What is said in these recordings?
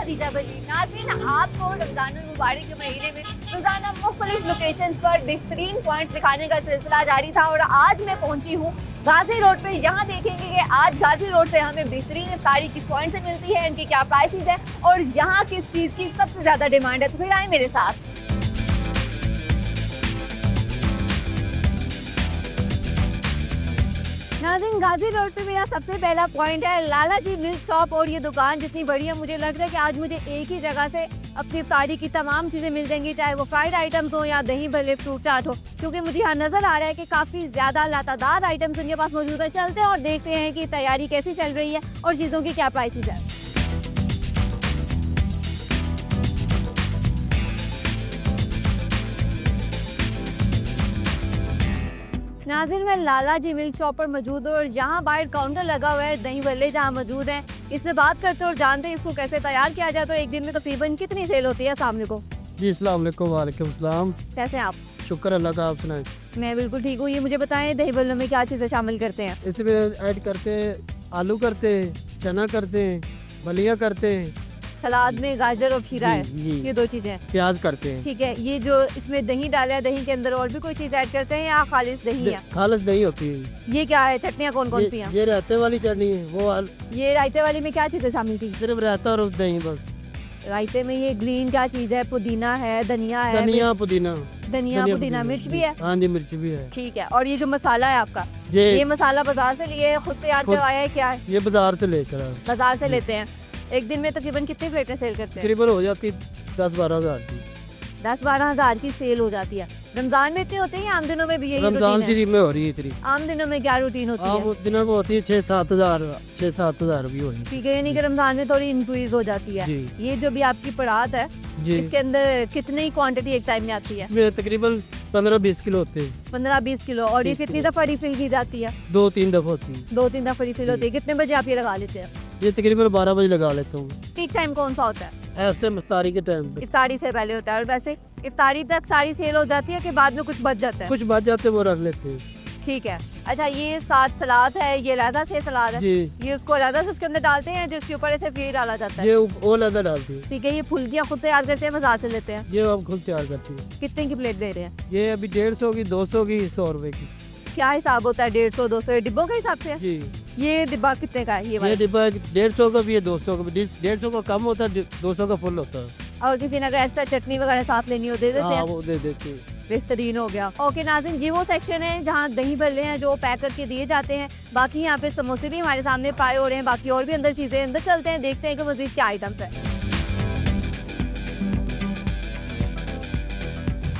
खदीजा बली। नाज़रीन, आपको रमज़ान मुबारक के महीने में रोज़ाना मुख्तलिफ लोकेशन पर बेहतरीन पॉइंट्स दिखाने का सिलसिला जारी था और आज मैं पहुंची हूँ गाजी रोड पे। यहाँ देखेंगे कि आज गाजी रोड से हमें बेहतरीन इफ्तारी किस पॉइंट से मिलती है, इनकी क्या प्राइसेस है और यहाँ किस चीज़ की सबसे ज़्यादा डिमांड है। तो फिर आए मेरे साथ। नाज़रीन, गाजी रोड पे मेरा सबसे पहला पॉइंट है लाला जी मिल्क शॉप। और ये दुकान जितनी बड़ी है, मुझे लग रहा है कि आज मुझे एक ही जगह से अपनी इफ्तारी की तमाम चीज़ें मिल जाएंगी, चाहे वो फ्राइड आइटम्स हो या दही भल्ले फ्रूट चाट हो, क्योंकि मुझे यहाँ नज़र आ रहा है कि काफ़ी ज़्यादा लातादार आइटम्स उनके पास मौजूद है। चलते हैं और देखते हैं कि तैयारी कैसी चल रही है और चीज़ों की क्या प्राइसेस है। नाज़रीन, मैं लाला जी मिल्क शॉप पर मौजूद हूँ और यहाँ बाहर काउंटर लगा हुआ है, दही भल्ले जहाँ मौजूद हैं। इससे बात करते हैं और जानते हैं इसको कैसे तैयार किया जाए। तो एक दिन में तकरीबन कितनी सेल होती है? अस्सलाम वालेकुम। जी अस्सलाम वालेकुम। वालेकुम सलाम। कैसे हैं आप? शुक्र अल्लाह का, आप सुनाएं। मैं बिल्कुल ठीक हूँ। ये मुझे बताएं, दही भल्लों में क्या चीज़ें शामिल करते हैं? इसमें ऐड करते हैं आलू करते हैं, चना करते हैं, बलिया करते हैं, सलाद में गाजर और खीरा है, जी। ये दो चीज़ें हैं। प्याज करते हैं। ठीक है, ये जो इसमें दही डाला है, दही के अंदर और भी कोई चीज़ ऐड करते हैं या खालिस दही है? खालस दही होती है। ये क्या है? चटनियाँ कौन कौन सी हैं? ये रायते वाली चटनी है, वो ये रायते वाली में क्या चीज़ें शामिल थी? सिर्फ रायता और दही बस। रायते में ये ग्रीन क्या चीज़ है? पुदीना है, धनिया है? धनिया पुदीना। धनिया पुदीना, मिर्च भी है? हाँ जी, मिर्च भी है। ठीक है। और ये जो मसाला है आपका, ये ये मसाला बाजार से लिए खुद तैयार करवाया है क्या है? ये बाजार से लेकर आए। बाजार से लेते हैं। एक दिन में तकरीबन कितनी प्लेटें सेल करते हैं? तकरीबन हो जाती 10-12 हज़ार की। 10-12 हज़ार की सेल हो जाती है। रमजान में इतने होते हैं या आम दिनों में भी यही रमजान रूटीन है? शरीफ में हो रही है इतनी। आम दिनों में क्या रूटीन होती आम है? दिनों में होती है 6-7 हज़ार भी हो रही ठीक है, यानी कि रमजान में थोड़ी इंक्रीज हो जाती है। जी। ये जो भी आपकी परात है, जी। इसके अंदर कितनी क्वांटिटी एक टाइम में आती है? इसमें तकरीबन 15-20 किलो होते हैं। 15-20 किलो। और ये 20 कितनी किलो। दफ़ा रिफिल की जाती है? 2-3 दफ़ा होती है। 2-3 दफ़ा रिफिल होती है। कितने बजे आप ये लगा लेते हैं? ये तकरीबन 12 बजे लगा लेता हूँ। पीक टाइम कौन सा होता है? इस टाइम इफ्तारी के टाइम पे इफ्तारी से पहले होता है। और वैसे इफ्तारी तक सारी सेल हो जाती है कि बाद में कुछ बच जाता है? कुछ बच जाते वो रख लेते हैं। ठीक है। अच्छा, ये साथ सलाद है, ये अलहदा से सलाद है? जी। ये उसको अलहदा से उसके अंदर डालते हैं जिसके ऊपर ऐसे फिर डाला जाता है? ये वो लदा डालती है। ठीक है। ये फुल्कियाँ खुद तैयार करते हैं, बाजार से लेते हैं? ये हम खुद तैयार करती है। कितने की प्लेट दे रहे हैं? ये अभी 150 की, 200 की, 100 रुपए की। क्या हिसाब होता है? 150-200 डिब्बों के हिसाब से? जी। ये डिब्बा कितने का है? ये ये वाला? डिब्बा 150 का भी है, 200 का भी। 150 का कम होता है, 200 का फुल होता है। और किसी ने अगर एक्स्ट्रा चटनी वगैरह साथ लेनी हो दे देते हाँ, हैं? वो दे देते हैं। बेहतरीन हो गया। ओके नाज़रीन, ये वो सेक्शन है जहाँ दही भल्ले हैं जो पैक करके दिए जाते हैं। बाकी यहाँ पे समोसे भी हमारे सामने पाए हो रहे हैं। बाकी और भी अंदर चीज़ें, अंदर चलते हैं, देखते हैं कि मज़ीद क्या आइटम्स है।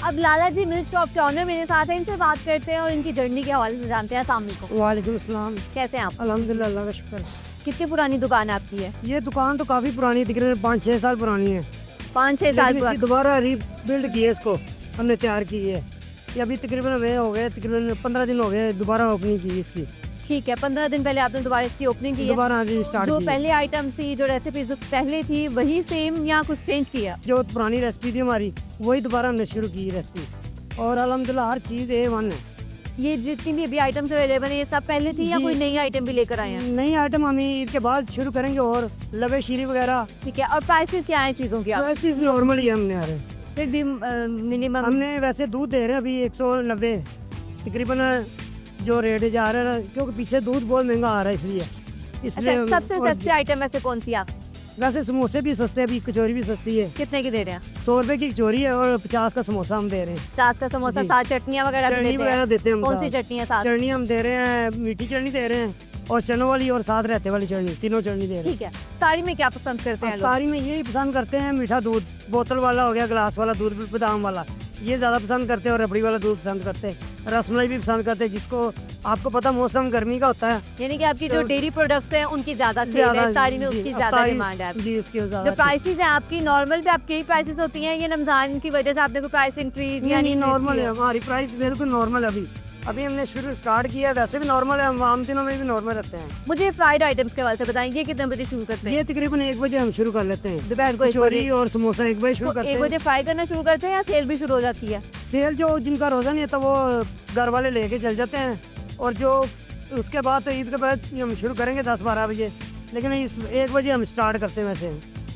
अब लाला जी मिल्क शॉप के ऑनर मेरे साथ हैं, इनसे बात करते हैं और इनकी जर्नी के हवाले से जानते हैं। अस्सलाम वालेकुम। वालेकुम अस्सलाम। कैसे हैं आप? अल्हम्दुलिल्लाह, अल्लाह का शुक्र। कितनी पुरानी दुकान है आपकी है? ये दुकान तो काफ़ी पुरानी है, तकरीबन 5-6 साल पुरानी है। 5-6 साल लेकिन इसकी पुरानी। दोबारा रीबिल्ड की है, इसको हमने तैयार की है। ये अभी तकरीबन हमें हो गए, तकरीबन 15 दिन हो गए दोबारा ओपनिंग की इसकी। ठीक है, 15 दिन पहले आपने दोबारा इसकी ओपनिंग की है। दोबारा स्टार्ट जो की है। पहले आइटम्स थी, जो रेसिपीज पहले थी, वही सेम या कुछ चेंज किया? जो पुरानी रेसिपी थी हमारी, वही दोबारा हमने शुरू की रेसिपी। और अल्हम्दुलिल्लाह हर चीज़ A1 है। ये जितनी भी अभी आइटम्स अवेलेबल है, ये सब पहले थी या जी। कोई नई आइटम भी लेकर आए हैं? नई आइटम हम ईद के बाद शुरू करेंगे और लबे शीरी वगैरह। ठीक है। और प्राइसेस क्या हैं चीज़ों की? आप वैसे नॉर्मल ही है हमने आ रहे। फिर भी मिनिमम? हमने वैसे दूध दे रहे हैं अभी 190 तकरीबन जो रेट जा रहा है ना, क्योंकि पीछे दूध बहुत महंगा आ रहा है इसलिए अच्छा, सबसे और सस्ती आइटम वैसे कौन सी है? आप वैसे समोसे भी सस्ते हैं, अभी कचौरी भी सस्ती है। कितने की दे रहे हैं? 100 रुपए की कचौरी है और 50 का समोसा हम दे रहे हैं। 50 का समोसा, जी। साथ चटनियाँ वगैरह भी चटनी देते वगैरह हैं? देते हैं हम कौन सी साथ। चटनी है साथ? चटनी हम दे रहे हैं, मीठी चटनी दे रहे हैं और चनों वाली और साथ रहते वाली चटनी, तीनों चटनी दे रहे हैं। ठीक है। तारी में क्या पसंद करते हैं लोग? अफ्तारी में यही पसंद करते हैं, मीठा दूध, बोतल वाला हो गया, गिलास वाला दूध, बादाम वाला, ये ज़्यादा पसंद करते हैं। और रबड़ी वाला दूध पसंद करते हैं, रसमलाई भी पसंद करते हैं। जिसको आपको पता मौसम गर्मी का होता है, यानी कि आपकी जो तो- डेयरी प्रोडक्ट्स हैं उनकी ज्यादा सेल है, इफ्तारी में उसकी ज्यादा डिमांड है। जी, उसकी जो ज़्यादा। प्राइसेस हैं आपकी नॉर्मल पे आपकी प्राइसेस होती हैं, ये रमजान की वजह से आपने कोई प्राइस इंक्रीज या नहीं, नहीं नॉर्मल है हमारी प्राइस, बिल्कुल नॉर्मल है। अभी हमने शुरू स्टार्ट किया, वैसे भी नॉर्मल है, हम आम दिनों में भी नॉर्मल रहते हैं। मुझे फ्राइड आइटम्स के हवाले से बताएंगे कितने बजे शुरू करते हैं? ये तकरीबन 1 बजे हम शुरू कर लेते हैं। दोपहर को 1 कचौरी बजे? और समोसा 1 बजे शुरू तो करते 1 हैं। बजे फ्राई करना शुरू करते हैं या सेल भी शुरू हो जाती है? सेल जो जिनका रोज़ा नहीं है तो वो घर वाले लेके चल जाते हैं, और जो उसके बाद तो ईद के बाद हम शुरू करेंगे 10-12 बजे, लेकिन इस 1 बजे हम स्टार्ट करते हैं वैसे।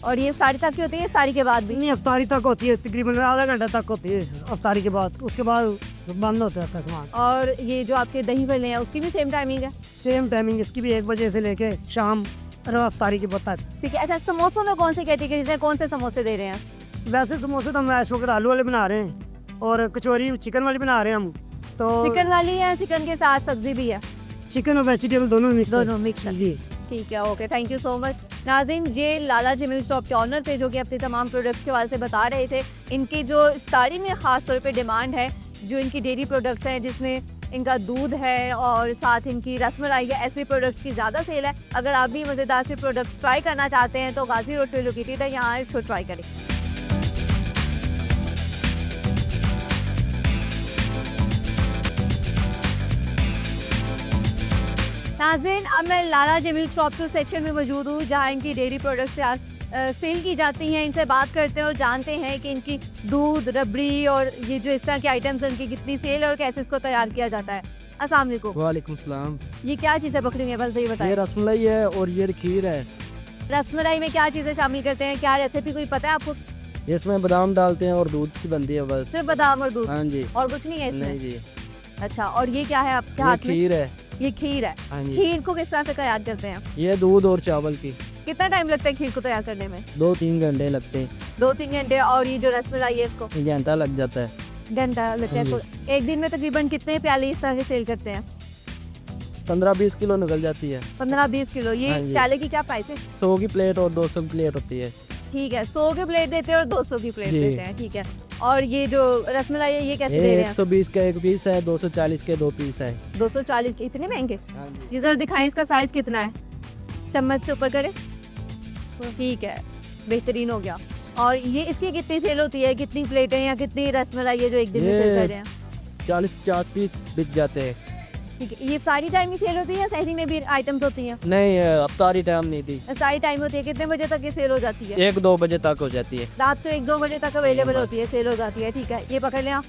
और ये इफ्तारी तक की होती है, इफ्तारी के बाद भी? नहीं, अफ्तारी तक होती है, तकरीबन आधा घंटा तक होती है अफ्तारी के बाद, उसके बाद बंद होता है सामान। और ये जो आपके दही भल्ले हैं उसकी भी सेम टाइमिंग है? सेम टाइमिंग इसकी भी 1 बजे से लेके शाम अफ्तारी के बाद तक। ठीक है। अच्छा, समोसों में कौन सी कैटेगरीज है, कौन से समोसे दे रहे हैं? वैसे समोसे तो हम इस वक्त आलू वाले बना रहे हैं और कचौरी चिकन वाली बना रहे हैं हम। तो चिकन वाली है, चिकन के साथ सब्जी भी है? चिकन और वेजिटेबल दोनों मिक्स दोनों मिक्स है। जी। ठीक है, okay, thank you so much. नाज़रीन, ये लाला जी मिल्क शॉप के ऑनर थे जो कि अपने तमाम प्रोडक्ट्स के हवाले से बता रहे थे। इनकी जो इफ्तारी में ख़ास तौर पे डिमांड है, जो इनकी डेयरी प्रोडक्ट्स हैं जिसमें इनका दूध है और साथ इनकी रसमलाई है, ऐसे प्रोडक्ट्स की ज़्यादा सेल है। अगर आप भी मज़ेदार से प्रोडक्ट्स ट्राई करना चाहते हैं तो गाजी रोड पे लोकेटेड है, यहाँ इसको ट्राई करें। नाज़रीन, अब मैं लाला जी मिल्क शॉप के सेक्शन में मौजूद हूँ जहाँ इनकी डेयरी प्रोडक्ट्स सेल की जाती हैं। इनसे बात करते हैं और जानते हैं कि इनकी दूध, रबड़ी और ये जो इस तरह के आइटम्स हैं उनकी कितनी सेल है और कैसे इसको तैयार किया जाता है। अस्सलाम वालेकुम। वालेकुम सलाम। ये क्या चीज़ें पकड़ी हैं, बस ये ये बताएं। रसमलाई है और ये खीर है। रसमलाई में क्या चीज़ें शामिल करते हैं, क्या रेसिपी कोई पता है आपको? इसमें बादाम डालते हैं और दूध की बनती है बस। सिर्फ बादाम और दूध? हाँ जी। और कुछ नहीं है नहीं इसमें? जी। अच्छा, और ये क्या है आपके ये हाथ में? खीर है। ये खीर है। हाँ जी। खीर को किस तरह से तैयार करते हैं? ये दूध और चावल की। कितना टाइम लगता है खीर को तैयार करने में? 2-3 घंटे लगते हैं। 2-3 घंटे। और ये जो रसमलाई है इसको? घंटा लग जाता है। घंटा लगता है हाँ इसको। एक दिन में तकरीबन कितने प्याले इस तरह से सेल करते हैं? 15-20 किलो निकल जाती है। 15-20 किलो। ये हाँ जी। प्याले की क्या प्राइस है? 100 की प्लेट और 200 की प्लेट होती है। ठीक है, 100 की प्लेट देते हैं और 200 की प्लेट जी। देते हैं। ठीक है। और ये जो रसमलाई है ये कैसे दे ये रहे हैं? 120 का 1 पीस है, 240 के 2 पीस है। 240 के? इतने महंगे? हाँ जी। ये जरा दिखाएं इसका साइज कितना है, चम्मच से ऊपर करें। ठीक है, बेहतरीन हो गया। और ये इसकी कितनी सेल होती है, कितनी प्लेटें या कितनी रसमलाई है जो एक दिन में सेल कर रहे हैं? 40-50 पीस बिक जाते हैं। ठीक है। ये सारी टाइम ही सेल होती है या सहरी में भी आइटम्स होती हैं? नहीं, अफ्तारी टाइम नहीं थी। सारी टाइम होती है। कितने बजे तक ये सेल हो जाती है? 1-2 बजे तक हो जाती है। रात को 1-2 बजे तक अवेलेबल होती है, सेल हो जाती है। ठीक है, ये पकड़ लें आप।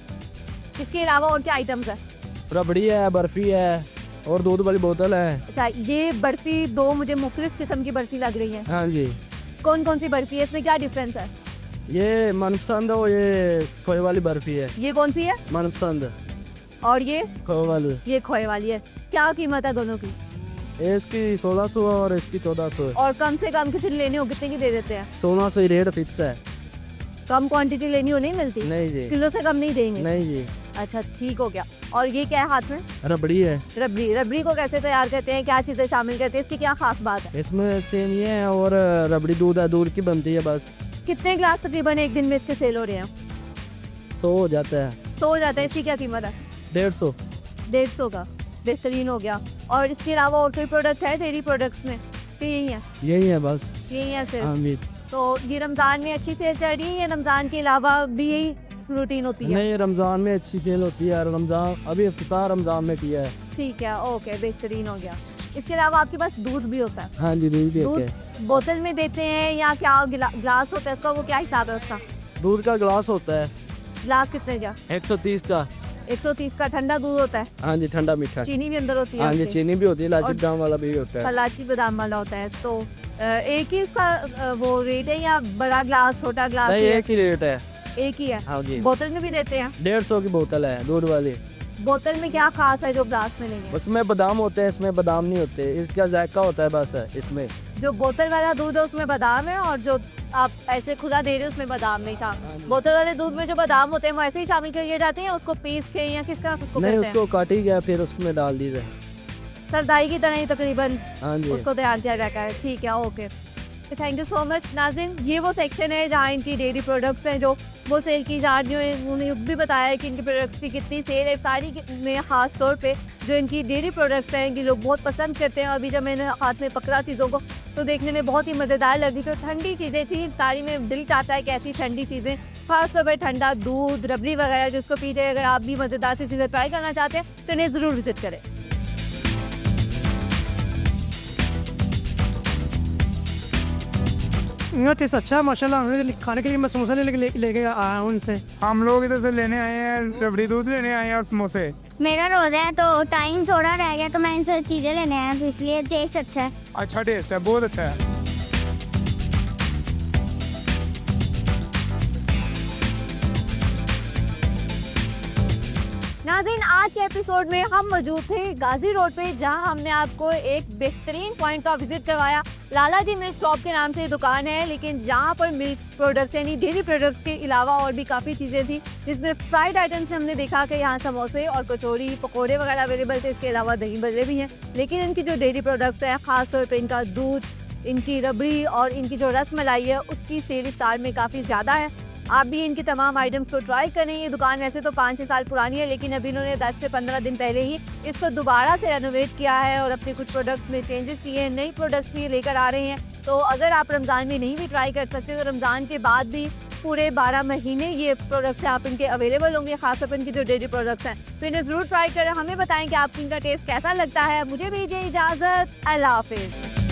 इसके अलावा और क्या आइटम्स है? रबड़ी है, बर्फी है और दूध वाली बोतल है। अच्छा, ये बर्फी 2 मुझे मुख्तलिफ किस्म की बर्फी लग रही है। हाँ जी। कौन कौन सी बर्फी है, इसमें क्या डिफरेंस है? ये मनपसंद है और ये खोए वाली बर्फी है। ये कौन सी है? मनपसंद और ये? खोए वाली। ये खोए वाली है। क्या कीमत है दोनों की? इसकी 1600 और इसकी 1400 है। और कम से कम कितनी लेनी हो कितने की दे देते हैं? 1600 ही रेट फिक्स है। कम क्वांटिटी लेनी हो नहीं मिलती? नहीं जी। किलो से कम नहीं देंगे? नहीं जी। अच्छा, ठीक हो गया। और ये क्या है हाथ में? रबड़ी है। रबड़ी। रबड़ी को कैसे तैयार करते हैं, क्या चीज़ें शामिल करते हैं, इसकी क्या खास बात है? इसमें सेमिया है और रबड़ी दूध है, दूध की बनती है बस। कितने ग्लास तकरीबन एक दिन में इसके सेल हो रहे हैं? 100 हो जाता है। 100 हो जाता है। इसकी क्या कीमत है? 150। 150 का। बेहतरीन हो गया। और इसके अलावा और कोई प्रोडक्ट है डेयरी प्रोडक्ट्स में? तो यही है? यही है बस। यही है सिर्फ? हाँ जी। तो ये रमज़ान में अच्छी सेल चल रही है या रमज़ान के अलावा भी यही रूटीन होती है? नहीं, रमज़ान में अच्छी सेल होती है। रमज़ान अभी इफ्तितार रमज़ान में किया है। ठीक है, ओके, बेहतरीन हो गया। इसके अलावा आपके पास दूध भी होता है? हाँ जी, दूध भी दूध है। बोतल में देते हैं या क्या ग्लास होता है इसका, वो क्या हिसाब है उसका? दूध का ग्लास होता है ग्लास कितने का? 130 का। 130 का। ठंडा दूध होता है? हाँ जी, ठंडा मीठा। चीनी भी अंदर होती है? हाँ जी, उसके? चीनी भी होती है, इलायची और- बादाम वाला भी होता है। इलायची बादाम वाला होता है। तो एक ही इसका वो रेट है या बड़ा ग्लास छोटा ग्लास? नहीं, है? एक ही रेट है। एक ही है। हाँ जी। बोतल में भी देते हैं? 150 की बोतल है दूध वाली। बोतल में क्या खास है जो ग्लास में नहीं है? उसमें बादाम होते हैं, इसमें बादाम नहीं होते। इसका जायका होता है बस है इसमें। जो बोतल वाला दूध है उसमें बादाम है और जो आप ऐसे खुदा दे रहे हो उसमें बादाम नहीं शामिल? बोतल वाले दूध में जो बादाम होते हैं वो ऐसे ही शामिल किए जाते हैं, उसको पीस के या किस तरह से उसको नहीं, करते हैं? उसको काटी गया फिर उसमें डाल दीजिए। सरदाई की तरह ही तकरीबन हाँ जी। उसको तैयार किया जाता है। ठीक है, okay, thank you so much. नाज़रीन, ये वो सेक्शन है जहाँ इनकी डेयरी प्रोडक्ट्स हैं जो वो सेल की जा रही हैं। उन्होंने भी बताया है कि इनके प्रोडक्ट्स की कितनी सेल है। इफ्तारी में ख़ास तौर पे जो इनकी डेयरी प्रोडक्ट्स हैं इनकी लोग बहुत पसंद करते हैं। अभी जब मैंने हाथ में पकड़ा चीज़ों को तो देखने में बहुत ही मज़ेदार लगी। तो ठंडी चीज़ें थी, इफ्तारी में दिल चाहता है कि ऐसी ठंडी चीज़ें, ख़ास तौर पर ठंडा दूध, रबड़ी वगैरह जिसको पी जाए। अगर आप भी मज़ेदार सी चीज़ें ट्राई करना चाहते हैं तो इन्हें ज़रूर विज़िट करें। इनका टेस्ट अच्छा है माशाल्लाह। हमने खाने के लिए मैं समोसा लेके आया हूँ उनसे। हम लोग इधर से लेने आए हैं, रबड़ी दूध लेने आए हैं और समोसे। मेरा रोज़ा है तो टाइम थोड़ा रह गया तो मैं इनसे चीज़ें लेने आया तो इसलिए टेस्ट अच्छा है। अच्छा टेस्ट है, बहुत अच्छा है। नाज़रीन, आज के एपिसोड में हम मौजूद थे गाजी रोड पे, जहां हमने आपको एक बेहतरीन पॉइंट का विजिट करवाया। लाला जी मिल्क शॉप के नाम से ये दुकान है, लेकिन जहां पर मिल्क प्रोडक्ट्स यानी डेयरी प्रोडक्ट्स के अलावा और भी काफ़ी चीज़ें थी, जिसमें फ्राइड आइटम्स से हमने देखा कि यहाँ समोसे और कचौड़ी पकौड़े वगैरह अवेलेबल थे। इसके अलावा दही भल्ले भी हैं, लेकिन इनकी जो डेयरी प्रोडक्ट्स हैं, ख़ासतौर पर इनका दूध, इनकी रबड़ी और इनकी जो रस मलाई है, उसकी सेल इफ्तार में काफ़ी ज़्यादा है। आप भी इनकी तमाम आइटम्स को ट्राई करें। ये दुकान वैसे तो 5-6 साल पुरानी है, लेकिन अभी इन्होंने 10 से 15 दिन पहले ही इसको दोबारा से रेनोवेट किया है और अपने कुछ प्रोडक्ट्स में चेंजेस किए हैं, नई प्रोडक्ट्स भी लेकर आ रहे हैं। तो अगर आप रमज़ान में नहीं भी ट्राई कर सकते, तो रमज़ान के बाद भी पूरे 12 महीने ये प्रोडक्ट्स हैं आप इनके अवेलेबल होंगे, खासतौर पर इनकी जो डेयरी प्रोडक्ट्स हैं। तो इन्हें ज़रूर ट्राई करें, हमें बताएं कि आपको इनका टेस्ट कैसा लगता है। मुझे दीजिए इजाज़त, अल्लाह हाफिज़।